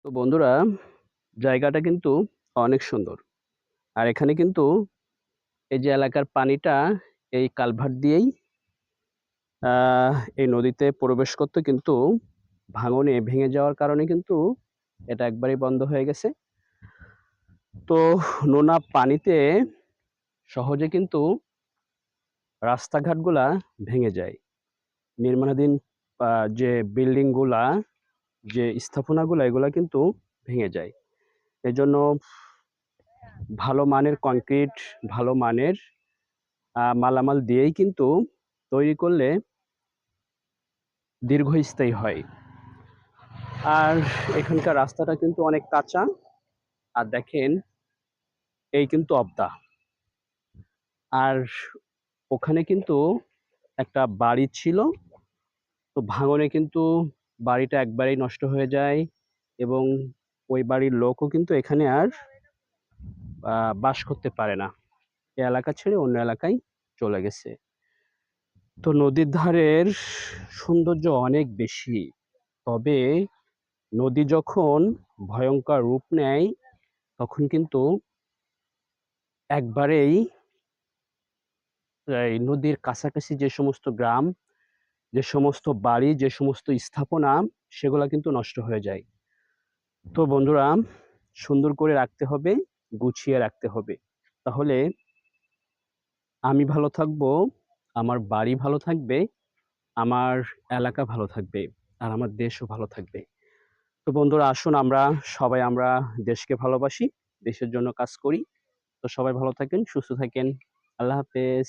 তো বন্ধুরা, জায়গাটা কিন্তু অনেক সুন্দর। আর এখানে কিন্তু এই যে এলাকার পানিটা এই কালভার্ট দিয়েই এই নদীতে প্রবেশ করত, কিন্তু ভাঙনে ভেঙে যাওয়ার কারণে কিন্তু এটা একবারেই বন্ধ হয়ে গেছে। তো নোনা পানিতে সহজে কিন্তু রাস্তাঘাটগুলা ভেঙে যায়। নির্মাণাধীন যে বিল্ডিং গুলা, যে স্থাপনাগুলা, এগুলা কিন্তু ভেঙে যায়। এজন্য ভালো মানের কংক্রিট, ভালো মানের মালামাল দিয়েই কিন্তু তৈরি করলে দীর্ঘস্থায়ী হয়। আর এখানকার রাস্তাটা কিন্তু অনেক কাঁচা। আর দেখেন, এই কিন্তু অবদা। আর ওখানে কিন্তু একটা বাড়ি ছিল। তো ভাঙনে কিন্তু বাড়িটা একবারেই নষ্ট হয়ে যায়, এবং ওই বাড়ির লোকও কিন্তু এখানে আর বাস করতে পারে না। এই এলাকা ছেড়ে অন্য এলাকায় চলে গেছে। তো নদীর ধারের সৌন্দর্য অনেক বেশি। তবে নদী যখন ভয়ঙ্কর রূপ নেয়, তখন কিন্তু একবারেই এই নদীর কাছাকাছি যে সমস্ত গ্রাম, যে সমস্ত বাড়ি, যে সমস্ত স্থাপনা, সেগুলা কিন্তু নষ্ট হয়ে যায়। তো বন্ধুরা, সুন্দর করে রাখতে হবে, গুছিয়ে রাখতে হবে। তাহলে আমি ভালো থাকবো, আমার বাড়ি ভালো থাকবে, আমার এলাকা ভালো থাকবে, আর আমার দেশও ভালো থাকবে। তো বন্ধুরা, আসুন আমরা দেশকে ভালোবাসি, দেশের জন্য কাজ করি। তো সবাই ভালো থাকেন, সুস্থ থাকেন। আল্লাহ হাফেজ।